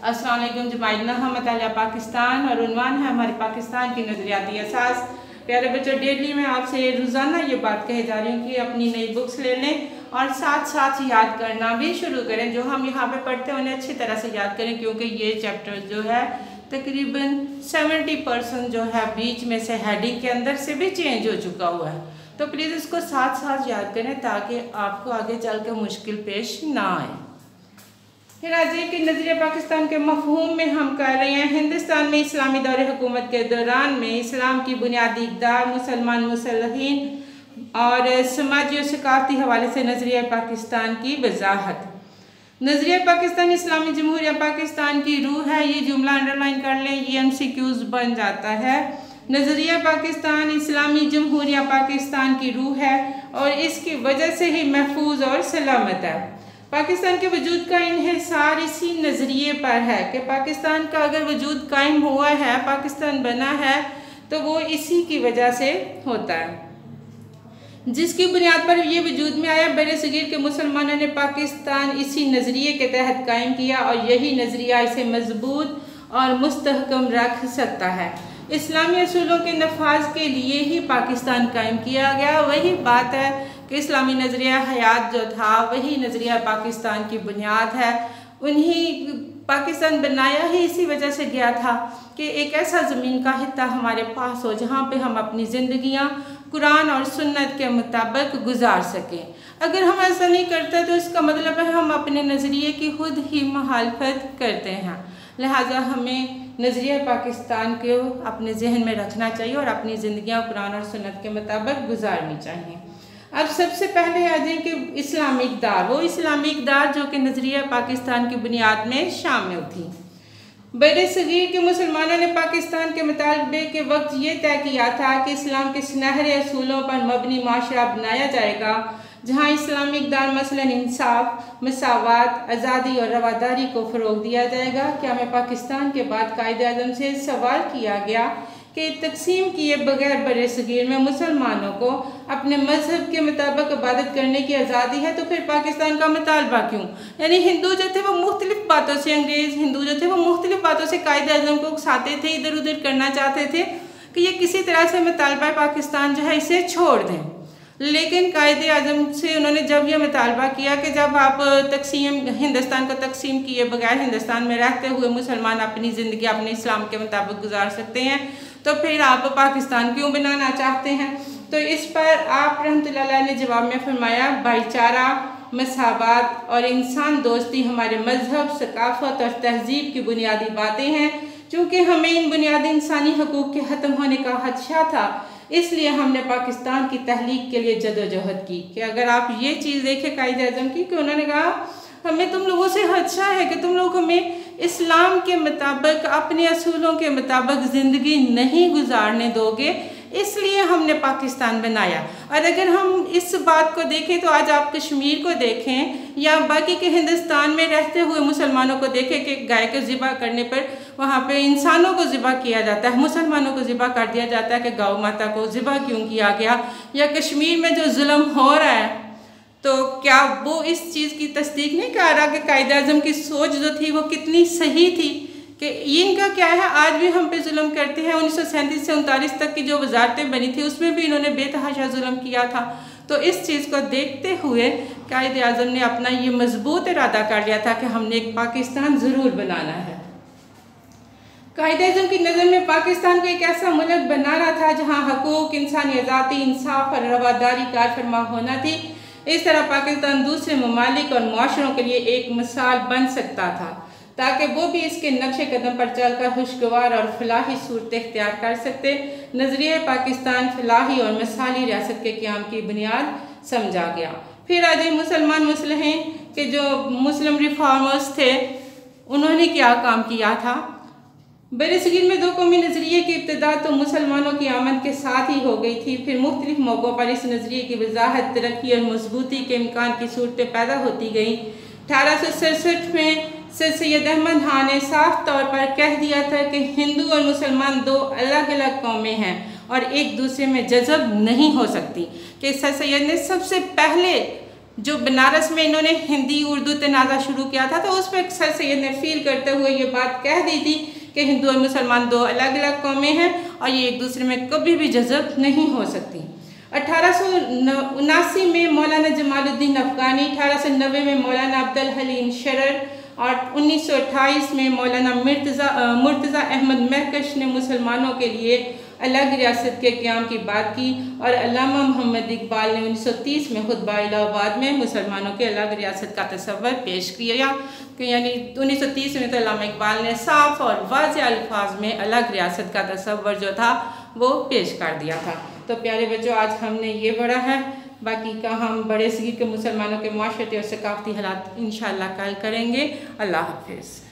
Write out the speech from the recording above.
अस्सलाम वालेकुम जमाइना हम मतालिया पाकिस्तान और उन्वान है हमारे पाकिस्तान की नज़रियाती असास। प्यारे बच्चों, डेली में आपसे रोज़ाना ये बात कहे जा रही हूँ कि अपनी नई बुक्स ले लें और साथ साथ याद करना भी शुरू करें। जो हम यहाँ पे पढ़ते हैं उन्हें अच्छी तरह से याद करें, क्योंकि ये चैप्टर जो है तकरीबन 70% जो है बीच में से हेडिंग के अंदर से भी चेंज हो चुका हुआ है। तो प्लीज़ इसको साथ साथ याद करें ताकि आपको आगे चल के मुश्किल पेश ना आए। फिर आज कि नज़रिया पाकिस्तान के मफहूम में हम कर रहे हैं हिंदुस्तान में इस्लामी दौर हुकूमत के दौरान में इस्लाम की बुनियादी इक़दार, मुसलमान मुसल्लहीन और समाजी और सकाफ़ती हवाले से नज़रिया पाकिस्तान की वजाहत। नज़रिया पाकिस्तान इस्लामी जमहूरिया पाकिस्तान की रूह है। ये जुमला अंडरलाइन कर लें, ये MCQs बन जाता है। नज़रिया पाकिस्तान इस्लामी जमहूरिया पाकिस्तान की रूह है और इसकी वजह से ही महफूज और सलामत है। पाकिस्तान के वजूद का इन्हिसार इसी नज़रिए पर है कि पाकिस्तान का अगर वजूद कायम हुआ है, पाकिस्तान बना है, तो वो इसी की वजह से होता है, जिसकी बुनियाद पर ये वजूद में आया। बड़े सगीर के मुसलमानों ने पाकिस्तान इसी नज़रिए के तहत कायम किया और यही नज़रिया इसे मजबूत और मुस्तहकम रख सकता है। इस्लामी असूलों के नफाज के लिए ही पाकिस्तान कायम किया गया। वही बात है कि इस्लामी नज़रिया हयात जो था वही नज़रिया पाकिस्तान की बुनियाद है। उन्हीं पाकिस्तान बनाया ही इसी वजह से गया था कि एक ऐसा ज़मीन का हिस्सा हमारे पास हो जहाँ पे हम अपनी ज़िंदगियाँ कुरान और सुन्नत के मुताबिक गुजार सकें। अगर हम ऐसा नहीं करते तो इसका मतलब है हम अपने नज़रिए की खुद ही मुखालफत करते हैं। लिहाजा हमें नज़रिया पाकिस्तान को अपने जहन में रखना चाहिए और अपनी ज़िंदगियाँ कुरान और सुन्नत के मुताबिक गुजारनी चाहिए। अब सबसे पहले आ जाए कि इस्लामिक दार, वो इस्लामिक दार जो कि नज़रिया पाकिस्तान की बुनियाद में शामिल थी। बड़े सगीर के मुसलमानों ने पाकिस्तान के मुतालबे के वक्त ये तय किया था कि इस्लाम के सुनहरे असूलों पर मबनी माशरा बनाया जाएगा, जहाँ इस्लामिक दार मसलन इंसाफ, मसावात, आज़ादी और रवादारी को फ़रोग़ दिया जाएगा। क्या हमें पाकिस्तान के बाद कायदे आज़म से सवाल किया गया कि तकसीम किए बगैर बड़े सगीर में मुसलमानों को अपने मजहब के मुताबिक इबादत करने की आज़ादी है, तो फिर पाकिस्तान का मुतालबा क्यों? यानी हिंदू जो थे वो मुख्तलिफ बातों से, अंग्रेज़ हिंदू जो थे वो मुख्तलिफ बातों से कायदे आज़म को उकसाते थे, इधर उधर करना चाहते थे कि ये किसी तरह से मुतालबा पाकिस्तान जो है इसे छोड़ दें। लेकिन कायदे आज़म से उन्होंने जब यह मुतालबा किया कि जब आप हिंदुस्तान को तकसीम किए बगैर हिंदुस्तान में रहते हुए मुसलमान अपनी ज़िंदगी अपने इस्लाम के मुताबिक गुजार सकते हैं, तो फिर आप पाकिस्तान क्यों बनाना चाहते हैं? तो इस पर आप रहमतुल्लाह अलैह ने जवाब में फरमाया, भाईचारा, मसावात और इंसान दोस्ती हमारे मजहब, सकाफत और तहजीब की बुनियादी बातें हैं। चूँकि हमें इन बुनियादी इंसानी हकूक़ के ख़त्म होने का खदशा था, इसलिए हमने पाकिस्तान की तहलीक के लिए जदोजहद की। कि अगर आप ये चीज़ देखें कायदे आज़म की कि उन्होंने कहा हमें तुम लोगों से खदशा है कि तुम लोग हमें इस्लाम के मुताबिक अपने असूलों के मुताबिक ज़िंदगी नहीं गुजारने दोगे, इसलिए हमने पाकिस्तान बनाया। और अगर हम इस बात को देखें तो आज आप कश्मीर को देखें या बाकी के हिंदुस्तान में रहते हुए मुसलमानों को देखें कि गाय को ज़िबा करने पर वहाँ पे इंसानों को ज़िबा किया जाता है, मुसलमानों को ज़िबा कर दिया जाता है कि गौ माता को ज़िबा क्यों किया गया। या कश्मीर में जो जुल्म हो रहा है, तो क्या वो इस चीज़ की तस्दीक नहीं कर रहा कि कायदे आज़म की सोच जो थी वो कितनी सही थी कि इनका क्या है आज भी हम पे जुल्म करते हैं। 1937 से 39 तक की जो वजारतें बनी थी उसमें भी इन्होंने बेतहाशा जुल्म किया था। तो इस चीज़ को देखते हुए कायदे आज़म ने अपना ये मजबूत इरादा कर लिया था कि हमने एक पाकिस्तान ज़रूर बनाना है। कायदे आज़म की नज़र में पाकिस्तान को एक ऐसा मुल्क बनाना था जहाँ हकूक़, इंसानी आज़ादी, इंसाफ और रवादारी कारफरमा होना थी। इस तरह पाकिस्तान दूसरे ममालिक और मुआशरों के लिए एक मिसाल बन सकता था, ताकि वो भी इसके नक्शे कदम पर चलकर खुशगवार और फलाही सूरत इख्तियार कर सकते। नज़रिया पाकिस्तान फलाही और मिसाली रियासत के क़याम की बुनियाद समझा गया। फिर आज मुसलमान मुसलहीन के जो मुस्लिम रिफॉर्मर्स थे उन्होंने क्या काम किया था। बड़े सगीर में दो कौमी नज़रिए की इब्तिदा तो मुसलमानों की आमद के साथ ही हो गई थी। फिर मुख्तलिफ मौक़ों पर इस नज़रिए की वजाहत, तरक्की और मजबूती के इम्कान की सूरतें पैदा होती गई। 1867 में सर सैयद अहमद खान ने साफ तौर पर कह दिया था कि हिंदू और मुसलमान दो अलग अलग कौमें हैं और एक दूसरे में जज़ब नहीं हो सकती। कि सर सैयद ने सबसे पहले जो बनारस में इन्होंने हिंदी उर्दू तनाज़ा शुरू किया था, तो उस पर सर सैयद ने फील करते हुए ये बात कह दी थी कि हिंदू और मुसलमान दो अलग अलग कौमें हैं और ये एक दूसरे में कभी भी जज़ब नहीं हो सकती। 1879 में मौलाना जमालुद्दीन अफ़गानी, 1890 में मौलाना अब्दुल हलीम शरर और 1928 में मौलाना मुर्तज़ा अहमद महकश ने मुसलमानों के लिए अलग रियासत के क़याम की बात की और अल्लामा मोहम्मद इकबाल ने 1930 में खुतबा इलाहाबाद में मुसलमानों के अलग रियासत का तस्वर पेश किया। यानी 1930 में तो अल्लामा इकबाल ने साफ और वाज़ेह अल्फाज में अलग रियासत का तस्वर जो था वो पेश कर दिया था। तो प्यारे बच्चों, आज हमने ये पढ़ा है, बाकी का हम बड़े सगीर के मुसलमानों के माशरती और सकाफ़ती हालात इंशाअल्लाह कल करेंगे। अल्लाह हाफ़िज़।